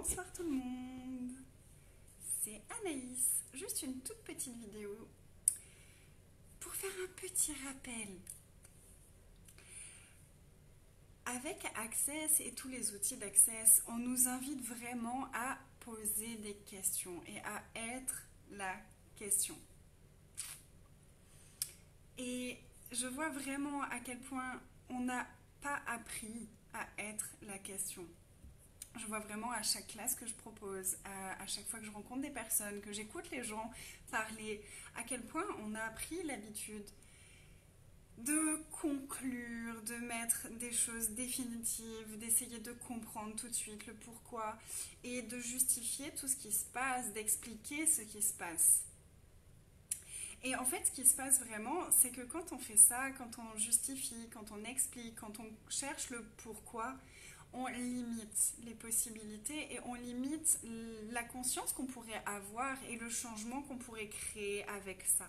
Bonsoir tout le monde, c'est Anaïs, juste une toute petite vidéo pour faire un petit rappel. Avec Access et tous les outils d'Access, on nous invite vraiment à poser des questions et à être la question. Et je vois vraiment à quel point on n'a pas appris à être la question. Je vois vraiment à chaque classe que je propose, à chaque fois que je rencontre des personnes, que j'écoute les gens parler, à quel point on a appris l'habitude de conclure, de mettre des choses définitives, d'essayer de comprendre tout de suite le pourquoi et de justifier tout ce qui se passe, d'expliquer ce qui se passe. Et en fait, ce qui se passe vraiment, c'est que quand on fait ça, quand on justifie, quand on explique, quand on cherche le pourquoi, on limite les possibilités et on limite la conscience qu'on pourrait avoir et le changement qu'on pourrait créer avec ça.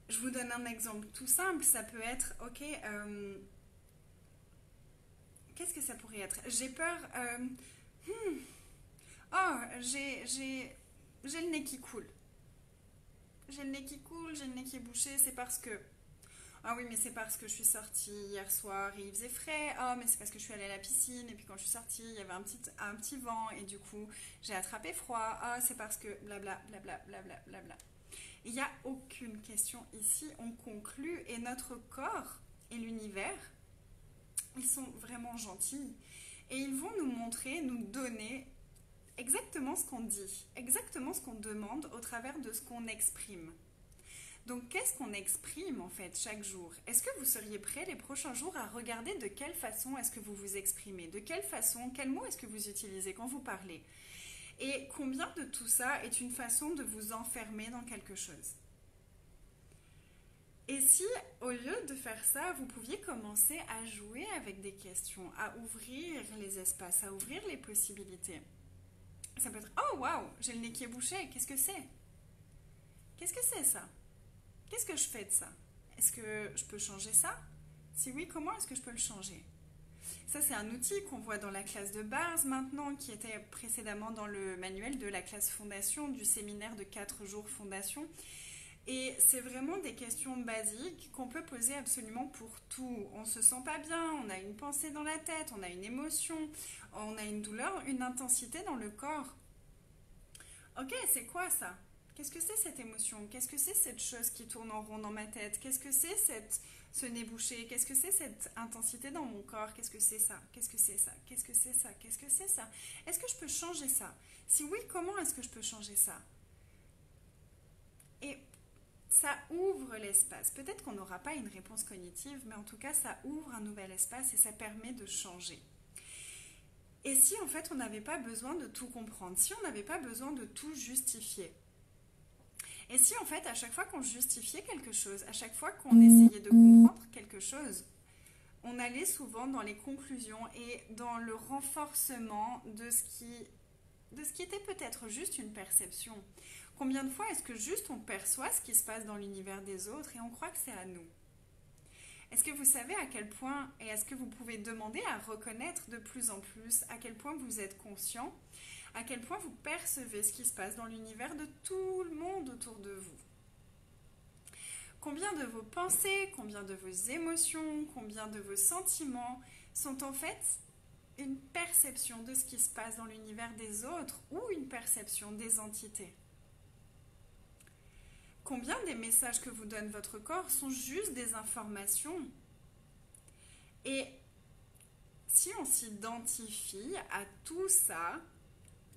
Je vous donne un exemple tout simple, ça peut être, ok, qu'est-ce que ça pourrait être? J'ai peur, oh, j'ai le nez qui coule. J'ai le nez qui coule, j'ai le nez qui est bouché, c'est parce que... Ah oui, mais c'est parce que je suis sortie hier soir et il faisait frais. Ah, mais c'est parce que je suis allée à la piscine et puis quand je suis sortie, il y avait un petit vent et du coup, j'ai attrapé froid. Ah, c'est parce que blabla, blabla, blabla, blabla. Il n'y a aucune question ici, on conclut et notre corps et l'univers, ils sont vraiment gentils et ils vont nous montrer, nous donner exactement ce qu'on dit, exactement ce qu'on demande au travers de ce qu'on exprime. Donc, qu'est-ce qu'on exprime en fait chaque jour? Est-ce que vous seriez prêts les prochains jours à regarder de quelle façon est-ce que vous vous exprimez? De quelle façon, quels mots est-ce que vous utilisez quand vous parlez? Et combien de tout ça est une façon de vous enfermer dans quelque chose? Et si, au lieu de faire ça, vous pouviez commencer à jouer avec des questions, à ouvrir les espaces, à ouvrir les possibilités? Ça peut être « Oh, waouh, j'ai le nez qui est bouché, qu'est-ce que c'est? Qu'est-ce que c'est ça? Qu'est-ce que je fais de ça? Est-ce que je peux changer ça? Si oui, comment est-ce que je peux le changer? » Ça, c'est un outil qu'on voit dans la classe de base maintenant, qui était précédemment dans le manuel de la classe fondation, du séminaire de 4 jours fondation. Et c'est vraiment des questions basiques qu'on peut poser absolument pour tout. On ne se sent pas bien, on a une pensée dans la tête, on a une émotion, on a une douleur, une intensité dans le corps. Ok, c'est quoi ça? Qu'est-ce que c'est cette émotion? Qu'est-ce que c'est cette chose qui tourne en rond dans ma tête? Qu'est-ce que c'est ce nez bouché? Qu'est-ce que c'est cette intensité dans mon corps? Qu'est-ce que c'est ça? Qu'est-ce que c'est ça? Qu'est-ce que c'est ça? Qu'est-ce que c'est ça? Est-ce que je peux changer ça? Si oui, comment est-ce que je peux changer ça? Et ça ouvre l'espace. Peut-être qu'on n'aura pas une réponse cognitive, mais en tout cas, ça ouvre un nouvel espace et ça permet de changer. Et si en fait, on n'avait pas besoin de tout comprendre, si on n'avait pas besoin de tout justifier, et si en fait, à chaque fois qu'on justifiait quelque chose, à chaque fois qu'on essayait de comprendre quelque chose, on allait souvent dans les conclusions et dans le renforcement de ce qui était peut-être juste une perception. Combien de fois est-ce que juste on perçoit ce qui se passe dans l'univers des autres et on croit que c'est à nous? Est-ce que vous savez à quel point, et est-ce que vous pouvez demander à reconnaître de plus en plus à quel point vous êtes conscient, à quel point vous percevez ce qui se passe dans l'univers de tout le monde autour de vous? Combien de vos pensées, combien de vos émotions, combien de vos sentiments sont en fait une perception de ce qui se passe dans l'univers des autres ou une perception des entités? Combien des messages que vous donne votre corps sont juste des informations? Et si on s'identifie à tout ça,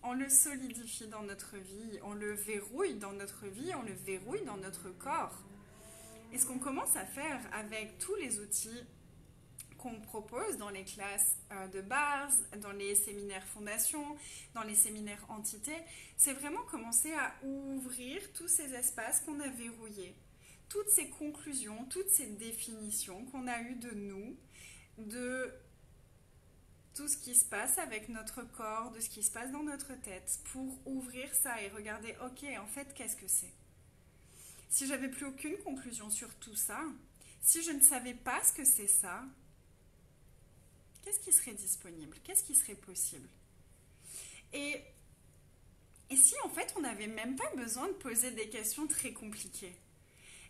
on le solidifie dans notre vie, on le verrouille dans notre vie, on le verrouille dans notre corps. Et ce qu'on commence à faire avec tous les outils qu'on propose dans les classes de base, dans les séminaires fondation, dans les séminaires entités, c'est vraiment commencer à ouvrir tous ces espaces qu'on a verrouillés, toutes ces conclusions, toutes ces définitions qu'on a eues de nous, de tout ce qui se passe avec notre corps, de ce qui se passe dans notre tête, pour ouvrir ça et regarder, ok, en fait, qu'est-ce que c'est? Si j'avais plus aucune conclusion sur tout ça, si je ne savais pas ce que c'est ça, qu'est-ce qui serait disponible? Qu'est-ce qui serait possible? Et, et si en fait on n'avait même pas besoin de poser des questions très compliquées?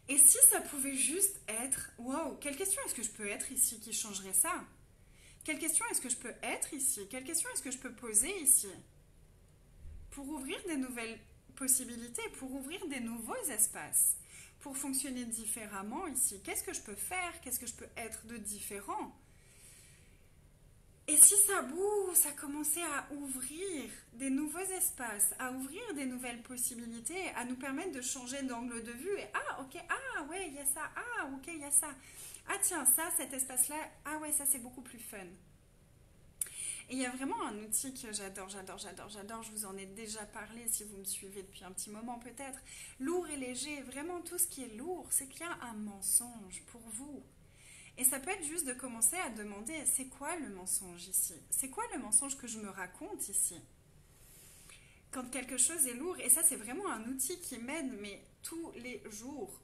Et si ça pouvait juste être, waouh, quelle question est-ce que je peux être ici qui changerait ça? Quelle question est-ce que je peux être ici? Quelle question est-ce que je peux poser ici? Pour ouvrir des nouvelles possibilités, pour ouvrir des nouveaux espaces, pour fonctionner différemment ici. Qu'est-ce que je peux faire? Qu'est-ce que je peux être de différent? Et si ça bouge, ça commençait à ouvrir des nouveaux espaces, à ouvrir des nouvelles possibilités, à nous permettre de changer d'angle de vue. Et ah, ok, ah ouais, il y a ça, ah, ok, il y a ça. Ah tiens, ça, cet espace-là, ah ouais, ça c'est beaucoup plus fun. Et il y a vraiment un outil que j'adore, j'adore. Je vous en ai déjà parlé si vous me suivez depuis un petit moment peut-être. Lourd et léger, vraiment tout ce qui est lourd, c'est qu'il y a un mensonge pour vous. Et ça peut être juste de commencer à demander, c'est quoi le mensonge ici? C'est quoi le mensonge que je me raconte ici? Quand quelque chose est lourd, et ça c'est vraiment un outil qui m'aide, mais tous les jours.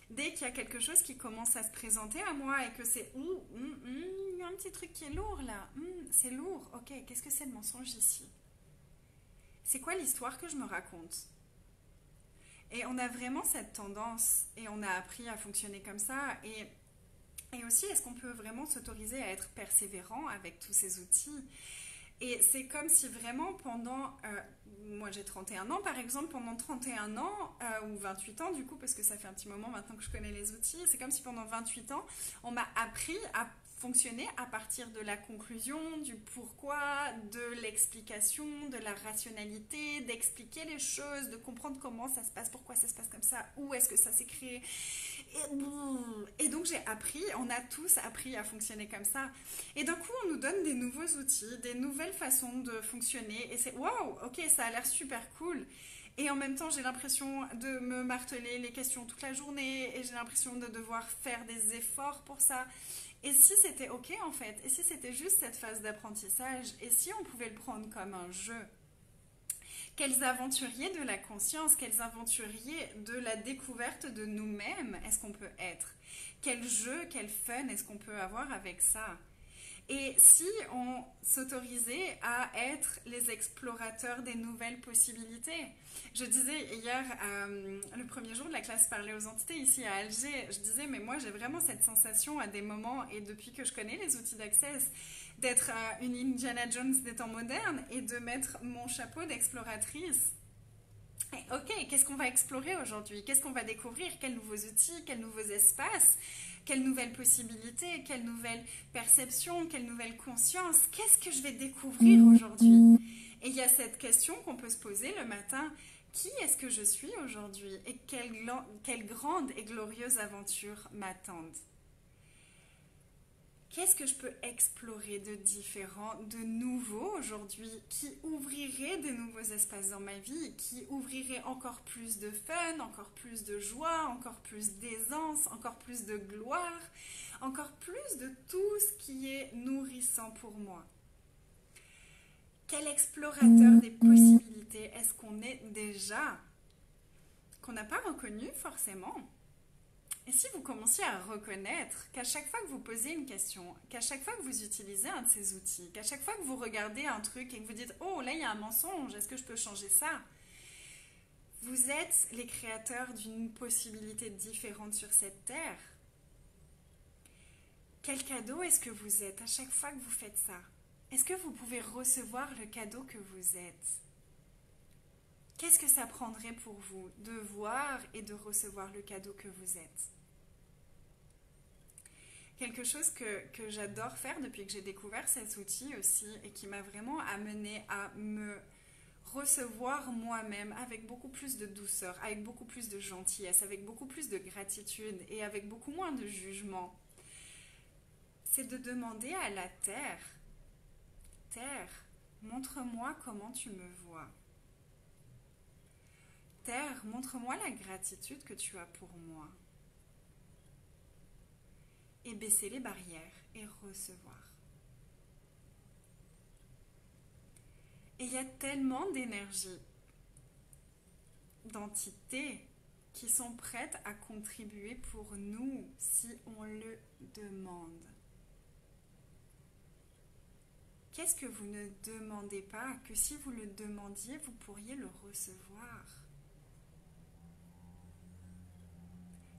Dès qu'il y a quelque chose qui commence à se présenter à moi et que c'est il y a un petit truc qui est lourd là, c'est lourd, ok, qu'est-ce que c'est le mensonge ici? C'est quoi l'histoire que je me raconte? Et on a vraiment cette tendance, et on a appris à fonctionner comme ça, et aussi est-ce qu'on peut vraiment s'autoriser à être persévérant avec tous ces outils? Et c'est comme si vraiment pendant, moi j'ai 31 ans par exemple, pendant 31 ans, ou 28 ans du coup, parce que ça fait un petit moment maintenant que je connais les outils, c'est comme si pendant 28 ans, on m'a appris à fonctionner à partir de la conclusion, du pourquoi, de l'explication, de la rationalité, d'expliquer les choses, de comprendre comment ça se passe, pourquoi ça se passe comme ça, où est-ce que ça s'est créé. Et donc j'ai appris, on a tous appris à fonctionner comme ça. Et d'un coup, on nous donne des nouveaux outils, des nouvelles façons de fonctionner. Et c'est waouh, ok, ça a l'air super cool. Et en même temps, j'ai l'impression de me marteler les questions toute la journée. Et j'ai l'impression de devoir faire des efforts pour ça. Et si c'était ok en fait? Et si c'était juste cette phase d'apprentissage? Et si on pouvait le prendre comme un jeu? Quels aventuriers de la conscience, quels aventuriers de la découverte de nous-mêmes est-ce qu'on peut être? Quel jeu, quel fun est-ce qu'on peut avoir avec ça? Et si on s'autorisait à être les explorateurs des nouvelles possibilités? Je disais hier, le premier jour de la classe Parler aux entités ici à Alger, je disais, mais moi j'ai vraiment cette sensation à des moments, et depuis que je connais les outils d'Access, d'être une Indiana Jones des temps modernes et de mettre mon chapeau d'exploratrice. Et ok, qu'est-ce qu'on va explorer aujourd'hui? Qu'est-ce qu'on va découvrir? Quels nouveaux outils? Quels nouveaux espaces? Quelles nouvelles possibilités? Quelles nouvelles perceptions? Quelle nouvelle conscience? Qu'est-ce que je vais découvrir aujourd'hui? Et il y a cette question qu'on peut se poser le matin. Qui est-ce que je suis aujourd'hui? Et quelle grande et glorieuse aventure m'attendent? Qu'est-ce que je peux explorer de différent, de nouveau aujourd'hui, qui ouvrirait de nouveaux espaces dans ma vie, qui ouvrirait encore plus de fun, encore plus de joie, encore plus d'aisance, encore plus de gloire, encore plus de tout ce qui est nourrissant pour moi? Quel explorateur des possibilités est-ce qu'on est déjà, qu'on n'a pas reconnu forcément? Et si vous commenciez à reconnaître qu'à chaque fois que vous posez une question, qu'à chaque fois que vous utilisez un de ces outils, qu'à chaque fois que vous regardez un truc et que vous dites « Oh, là, il y a un mensonge, est-ce que je peux changer ça ?» Vous êtes les créateurs d'une possibilité différente sur cette terre. Quel cadeau est-ce que vous êtes à chaque fois que vous faites ça? Est-ce que vous pouvez recevoir le cadeau que vous êtes? Qu'est-ce que ça prendrait pour vous de voir et de recevoir le cadeau que vous êtes? Quelque chose que j'adore faire depuis que j'ai découvert cet outil aussi et qui m'a vraiment amené à me recevoir moi-même avec beaucoup plus de douceur, avec beaucoup plus de gentillesse, avec beaucoup plus de gratitude et avec beaucoup moins de jugement, c'est de demander à la terre, Terre, montre-moi comment tu me vois. Terre, montre-moi la gratitude que tu as pour moi. Et baisser les barrières et recevoir. Et il y a tellement d'énergie, d'entités qui sont prêtes à contribuer pour nous si on le demande. qu'est-ce que vous ne demandez pas, que si vous le demandiez, vous pourriez le recevoir?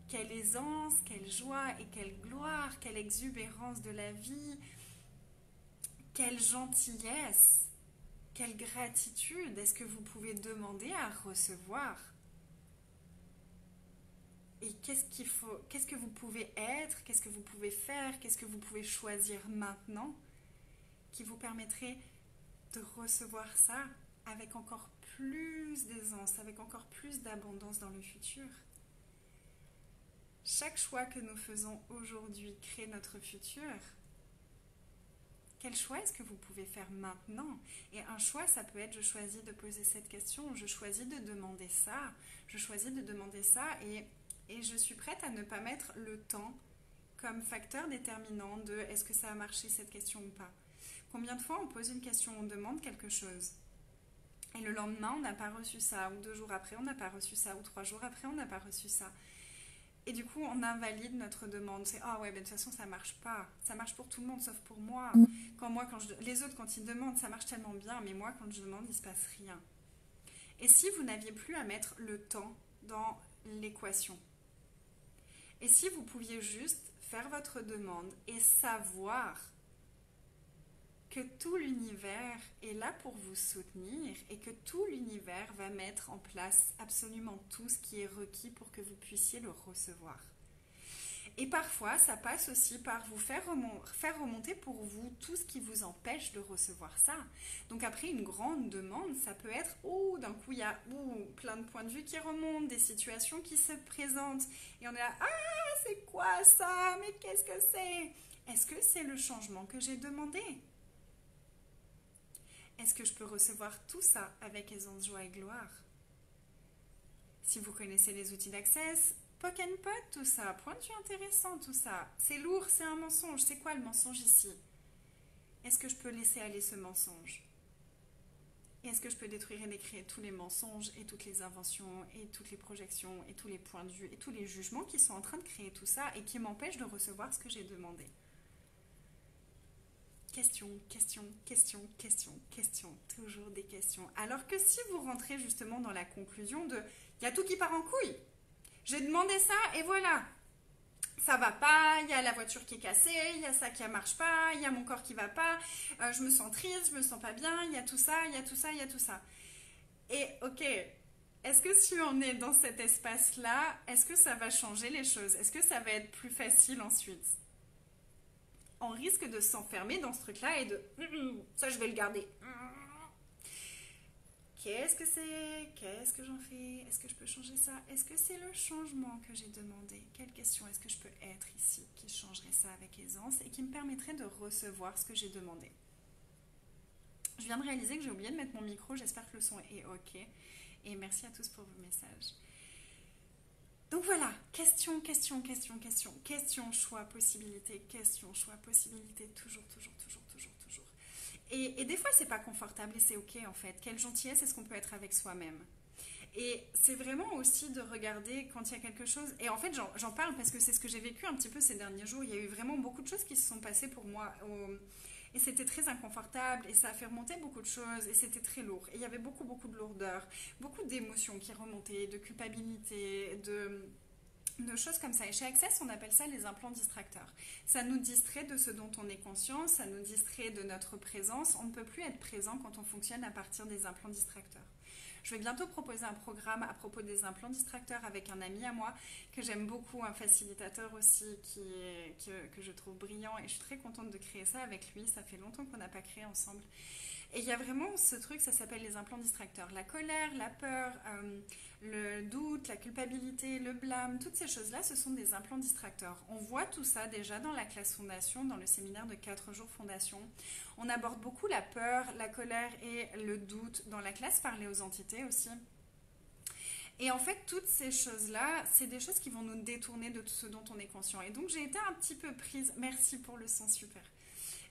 Quelle aisance, quelle joie et quelle gloire, quelle exubérance de la vie, quelle gentillesse, quelle gratitude est-ce que vous pouvez demander à recevoir? Et qu'est-ce que vous pouvez être, qu'est-ce que vous pouvez faire, qu'est-ce que vous pouvez choisir maintenant qui vous permettrait de recevoir ça avec encore plus d'aisance, avec encore plus d'abondance dans le futur. Chaque choix que nous faisons aujourd'hui crée notre futur. Quel choix est-ce que vous pouvez faire maintenant? Et un choix, ça peut être je choisis de poser cette question, je choisis de demander ça, je choisis de demander ça et je suis prête à ne pas mettre le temps comme facteur déterminant de est-ce que ça a marché cette question ou pas. Combien de fois on pose une question, on demande quelque chose et le lendemain on n'a pas reçu ça, ou 2 jours après on n'a pas reçu ça, ou 3 jours après on n'a pas reçu ça. Et du coup, on invalide notre demande. C'est ah ouais, ben de toute façon, ça marche pas. Ça marche pour tout le monde, sauf pour moi. Les autres, quand ils demandent, ça marche tellement bien, mais moi, quand je demande, il se passe rien. Et si vous n'aviez plus à mettre le temps dans l'équation? Et si vous pouviez juste faire votre demande et savoir que tout l'univers est là pour vous soutenir et que tout l'univers va mettre en place absolument tout ce qui est requis pour que vous puissiez le recevoir. Et parfois, ça passe aussi par vous faire remonter pour vous tout ce qui vous empêche de recevoir ça. Donc après une grande demande, ça peut être d'un coup il y a plein de points de vue qui remontent, des situations qui se présentent et on est là, c'est quoi ça? Mais qu'est-ce que c'est? Est-ce que c'est le changement que j'ai demandé? Est-ce que je peux recevoir tout ça avec aisance, joie et gloire? Si vous connaissez les outils d'Access, POC and POD, tout ça, point de vue intéressant, tout ça. C'est lourd, c'est un mensonge. C'est quoi le mensonge ici? Est-ce que je peux laisser aller ce mensonge? Et est-ce que je peux détruire et décrire tous les mensonges et toutes les inventions et toutes les projections et tous les points de vue et tous les jugements qui sont en train de créer tout ça et qui m'empêchent de recevoir ce que j'ai demandé? Question, question, question, question, question, toujours des questions. Alors que si vous rentrez justement dans la conclusion de il y a tout qui part en couille, j'ai demandé ça et voilà, ça va pas, il y a la voiture qui est cassée, il y a ça qui ne marche pas, il y a mon corps qui va pas, je me sens triste, je me sens pas bien, il y a tout ça, il y a tout ça, il y a tout ça. Et ok, est-ce que si on est dans cet espace-là, est-ce que ça va changer les choses? Est-ce que ça va être plus facile ensuite? On risque de s'enfermer dans ce truc-là et de ça je vais le garder. Qu'est-ce que c'est? Qu'est-ce que j'en fais? Est-ce que je peux changer ça? Est-ce que c'est le changement que j'ai demandé? Quelle question est-ce que je peux être ici qui changerait ça avec aisance et qui me permettrait de recevoir ce que j'ai demandé? Je viens de réaliser que j'ai oublié de mettre mon micro, j'espère que le son est ok. Et merci à tous pour vos messages. Donc voilà, question, question, question, question, question, choix, possibilité, question, choix, possibilité, toujours, toujours, toujours, toujours, toujours. Et des fois, c'est pas confortable et c'est ok en fait. Quelle gentillesse est-ce qu'on peut être avec soi-même? Et c'est vraiment aussi de regarder quand il y a quelque chose. Et en fait, j'en parle parce que c'est ce que j'ai vécu un petit peu ces derniers jours. Il y a eu vraiment beaucoup de choses qui se sont passées pour moi. Et c'était très inconfortable et ça a fait remonter beaucoup de choses et c'était très lourd. Et il y avait beaucoup, beaucoup de lourdeur, beaucoup d'émotions qui remontaient, de culpabilité, de choses comme ça. Et chez Access, on appelle ça les implants distracteurs. Ça nous distrait de ce dont on est conscient, ça nous distrait de notre présence. On ne peut plus être présent quand on fonctionne à partir des implants distracteurs. Je vais bientôt proposer un programme à propos des implants distracteurs avec un ami à moi que j'aime beaucoup, un facilitateur aussi que je trouve brillant et je suis très contente de créer ça avec lui. Ça fait longtemps qu'on n'a pas créé ensemble. Et il y a vraiment ce truc, ça s'appelle les implants distracteurs. La colère, la peur, le doute, la culpabilité, le blâme, toutes ces choses-là, ce sont des implants distracteurs. On voit tout ça déjà dans la classe fondation, dans le séminaire de 4 jours fondation. On aborde beaucoup la peur, la colère et le doute dans la classe parler aux entités aussi. Et en fait, toutes ces choses-là, c'est des choses qui vont nous détourner de tout ce dont on est conscient. Et donc, j'ai été un petit peu prise... Merci pour le son, super.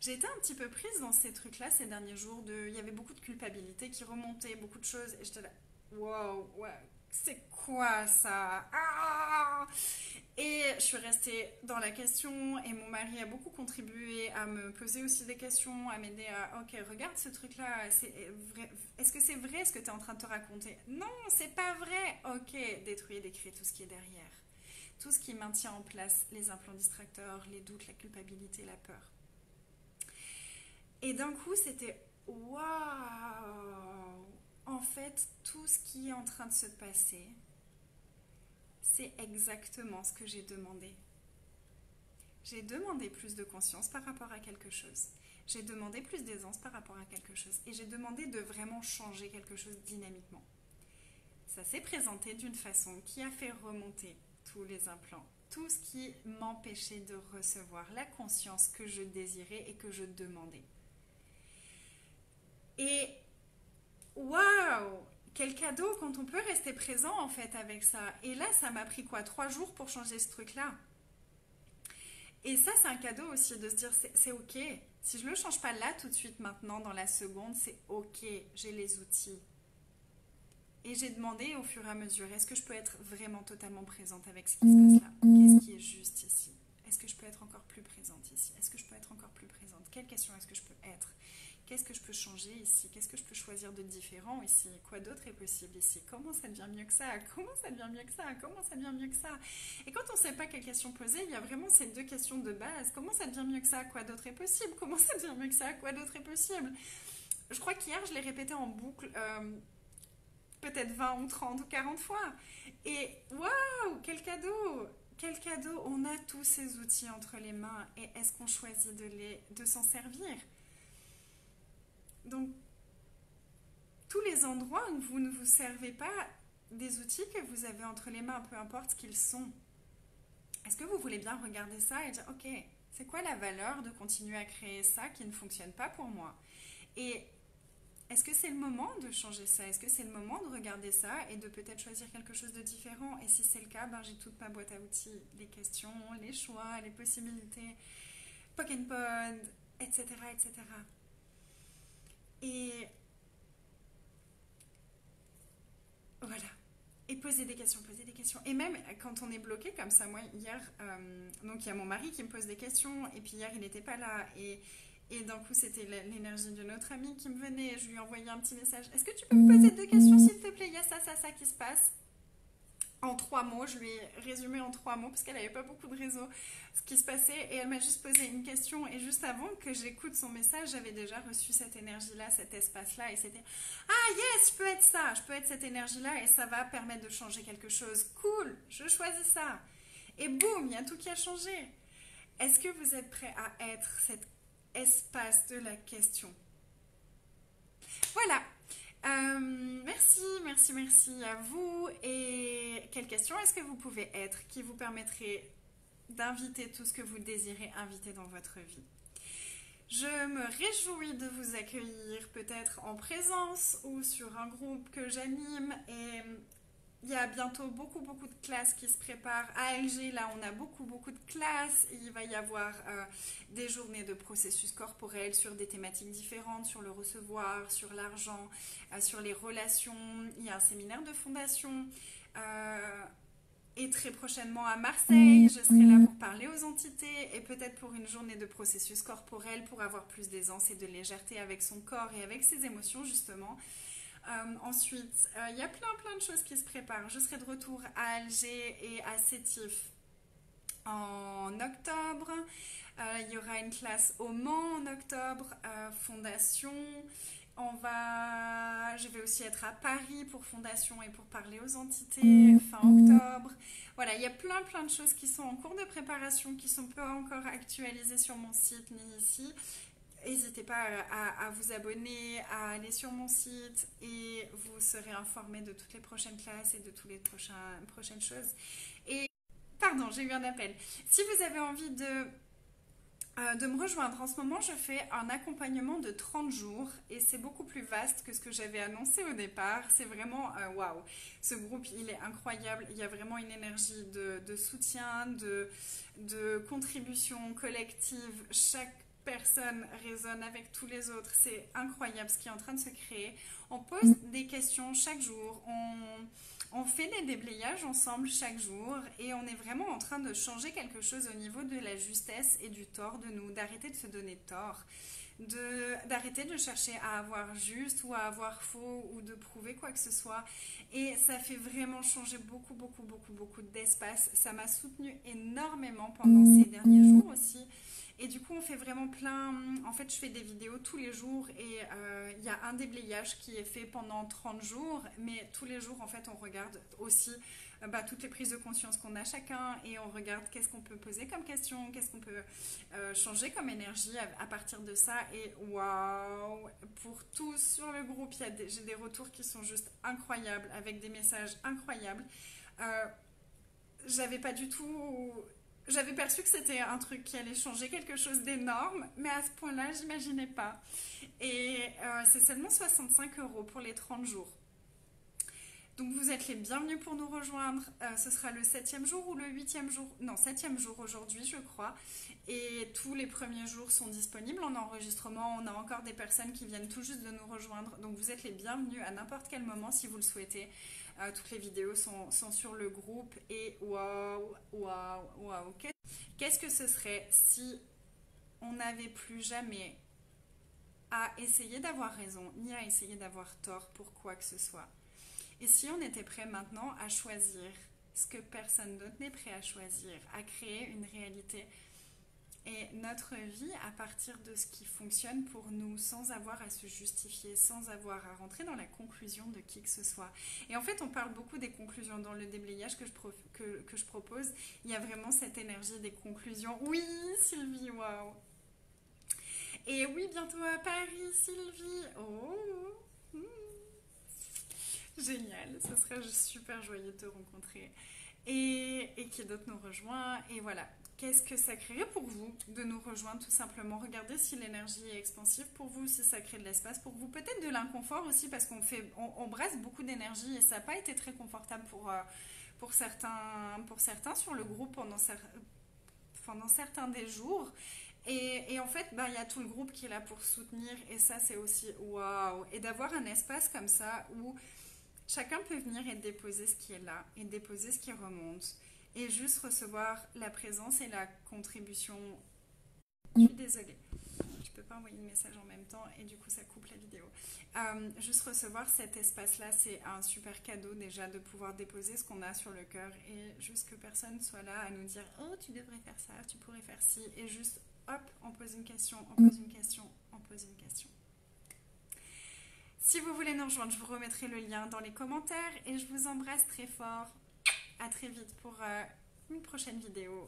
J'ai été un petit peu prise dans ces trucs-là ces derniers jours. Il y avait beaucoup de culpabilité qui remontait, beaucoup de choses. Et j'étais là, wow, ouais, c'est quoi ça? Ah! Et je suis restée dans la question et mon mari a beaucoup contribué à me poser aussi des questions, à m'aider à, ok, regarde ce truc-là, est-ce que c'est vrai ce que tu es en train de te raconter? Non, c'est pas vrai. Ok, détruis et décris tout ce qui est derrière. Tout ce qui maintient en place les implants distracteurs, les doutes, la culpabilité, la peur. Et d'un coup, c'était waouh! En fait, tout ce qui est en train de se passer, c'est exactement ce que j'ai demandé. J'ai demandé plus de conscience par rapport à quelque chose. J'ai demandé plus d'aisance par rapport à quelque chose. Et j'ai demandé de vraiment changer quelque chose dynamiquement. Ça s'est présenté d'une façon qui a fait remonter tous les implants. Tout ce qui m'empêchait de recevoir la conscience que je désirais et que je demandais. Et waouh! Quel cadeau quand on peut rester présent en fait avec ça. Et là, ça m'a pris quoi? 3 jours pour changer ce truc-là. Et ça, c'est un cadeau aussi de se dire c'est ok. Si je ne le change pas là tout de suite, maintenant, dans la seconde, c'est ok. J'ai les outils. Et j'ai demandé au fur et à mesure, est-ce que je peux être vraiment totalement présente avec ce qui se passe là? Qu'est-ce qui est juste ici? Est-ce que je peux être encore plus présente ici? Est-ce que je peux être encore plus présente? Quelle question est-ce que je peux être? Qu'est-ce que je peux changer ici? Qu'est-ce que je peux choisir de différent ici? Quoi d'autre est possible ici? Comment ça devient mieux que ça? Comment ça devient mieux que ça? Comment ça devient mieux que ça? Et quand on ne sait pas quelle question poser, il y a vraiment ces deux questions de base. Comment ça devient mieux que ça? Quoi d'autre est possible? Comment ça devient mieux que ça? Quoi d'autre est possible? Je crois qu'hier, je l'ai répété en boucle peut-être 20 ou 30 ou 40 fois. Et waouh, quel cadeau! Quel cadeau! On a tous ces outils entre les mains et est-ce qu'on choisit de s'en servir? Donc, tous les endroits où vous ne vous servez pas des outils que vous avez entre les mains, peu importe ce qu'ils sont, est-ce que vous voulez bien regarder ça et dire, ok, c'est quoi la valeur de continuer à créer ça qui ne fonctionne pas pour moi? Et est-ce que c'est le moment de changer ça? Est-ce que c'est le moment de regarder ça et de peut-être choisir quelque chose de différent? Et si c'est le cas, ben, j'ai toute ma boîte à outils, les questions, les choix, les possibilités, Pock and Pod, etc., etc. Et voilà. Et poser des questions, poser des questions. Et même quand on est bloqué comme ça, moi hier, donc il y a mon mari qui me pose des questions, et puis hier il n'était pas là, et d'un coup c'était l'énergie de notre ami qui me venait, je lui ai envoyé un petit message. Est-ce que tu peux me poser 2 questions s'il te plaît? Il y a ça qui se passe. En 3 mots, je lui ai résumé en 3 mots parce qu'elle n'avait pas beaucoup de réseau ce qui se passait et elle m'a juste posé une question et juste avant que j'écoute son message, j'avais déjà reçu cette énergie-là, cet espace-là et c'était ah yes, je peux être ça, je peux être cette énergie-là et ça va permettre de changer quelque chose. Cool, je choisis ça. Et boum, il y a tout qui a changé. Est-ce que vous êtes prêt à être cet espace de la question? Voilà. Merci à vous. Et quelle question est-ce que vous pouvez être qui vous permettrait d'inviter tout ce que vous désirez inviter dans votre vie? Je me réjouis de vous accueillir peut-être en présence ou sur un groupe que j'anime et il y a bientôt beaucoup de classes qui se préparent. À Alger, là, on a beaucoup de classes. Il va y avoir des journées de processus corporels sur des thématiques différentes, sur le recevoir, sur l'argent, sur les relations. Il y a un séminaire de fondation. Et très prochainement à Marseille, je serai là pour parler aux entités et peut-être pour une journée de processus corporel pour avoir plus d'aisance et de légèreté avec son corps et avec ses émotions, justement. Ensuite, il y a plein de choses qui se préparent. Je serai de retour à Alger et à Sétif en octobre. Il y aura une classe au Mans en octobre, Fondation. Je vais aussi être à Paris pour Fondation et pour parler aux entités fin octobre. Voilà, il y a plein de choses qui sont en cours de préparation, qui ne sont pas encore actualisées sur mon site ni ici. N'hésitez pas à vous abonner, à aller sur mon site et vous serez informés de toutes les prochaines classes et de toutes les prochaines choses. Et, pardon, j'ai eu un appel. Si vous avez envie de me rejoindre, en ce moment, je fais un accompagnement de 30 jours et c'est beaucoup plus vaste que ce que j'avais annoncé au départ. C'est vraiment, waouh, ce groupe, il est incroyable. Il y a vraiment une énergie de soutien, de contribution collective. Chaque personne résonne avec tous les autres. C'est incroyable ce qui est en train de se créer. On pose des questions chaque jour. On fait des déblayages ensemble chaque jour et on est vraiment en train de changer quelque chose au niveau de la justesse et du tort de nous, d'arrêter de se donner tort, d'arrêter de chercher à avoir juste ou à avoir faux ou de prouver quoi que ce soit. Et ça fait vraiment changer beaucoup, beaucoup, beaucoup, beaucoup d'espace. Ça m'a soutenue énormément pendant ces derniers jours aussi. Et du coup, on fait vraiment plein. En fait, je fais des vidéos tous les jours et il y a un déblayage qui est fait pendant 30 jours. Mais tous les jours, en fait, on regarde aussi toutes les prises de conscience qu'on a chacun et on regarde qu'est-ce qu'on peut poser comme question, qu'est-ce qu'on peut changer comme énergie à partir de ça. Et waouh, pour tous sur le groupe, j'ai des retours qui sont juste incroyables avec des messages incroyables. Euh, j'avais pas du tout. J'avais perçu que c'était un truc qui allait changer quelque chose d'énorme, mais à ce point-là, j'imaginais pas. Et c'est seulement 65 € pour les 30 jours. Donc vous êtes les bienvenus pour nous rejoindre. Ce sera le 7e jour ou le 8e jour. Non, 7e jour aujourd'hui, je crois. Et tous les premiers jours sont disponibles en enregistrement. On a encore des personnes qui viennent tout juste de nous rejoindre. Donc vous êtes les bienvenus à n'importe quel moment si vous le souhaitez. Toutes les vidéos sont sur le groupe. Et waouh, waouh, waouh. Qu'est-ce que ce serait si on n'avait plus jamais à essayer d'avoir raison, ni à essayer d'avoir tort pour quoi que ce soit? Et si on était prêt maintenant à choisir ce que personne d'autre n'est prêt à choisir, à créer une réalité et notre vie à partir de ce qui fonctionne pour nous, sans avoir à se justifier, sans avoir à rentrer dans la conclusion de qui que ce soit. Et en fait, on parle beaucoup des conclusions dans le déblayage que je propose. Il y a vraiment cette énergie des conclusions. Oui, Sylvie, waouh! Et oui, bientôt à Paris, Sylvie. Oh, génial, ce serait super joyeux de te rencontrer. Et qui d'autre nous rejoint. Et voilà, qu'est-ce que ça créerait pour vous de nous rejoindre tout simplement? Regardez si l'énergie est expansive pour vous, si ça crée de l'espace pour vous. Peut-être de l'inconfort aussi parce on brasse beaucoup d'énergie et ça n'a pas été très confortable pour certains sur le groupe pendant certains des jours. Et en fait, il y a tout le groupe qui est là pour soutenir et ça c'est aussi waouh. Et d'avoir un espace comme ça où chacun peut venir et déposer ce qui est là, et déposer ce qui remonte, et juste recevoir la présence et la contribution. Je suis désolée, je peux pas envoyer de message en même temps, et du coup ça coupe la vidéo. Juste recevoir cet espace-là, c'est un super cadeau déjà de pouvoir déposer ce qu'on a sur le cœur, et juste que personne soit là à nous dire « Oh, tu devrais faire ça, tu pourrais faire ci », et juste hop, on pose une question, on pose une question, on pose une question. Si vous voulez nous rejoindre, je vous remettrai le lien dans les commentaires et je vous embrasse très fort. À très vite pour une prochaine vidéo.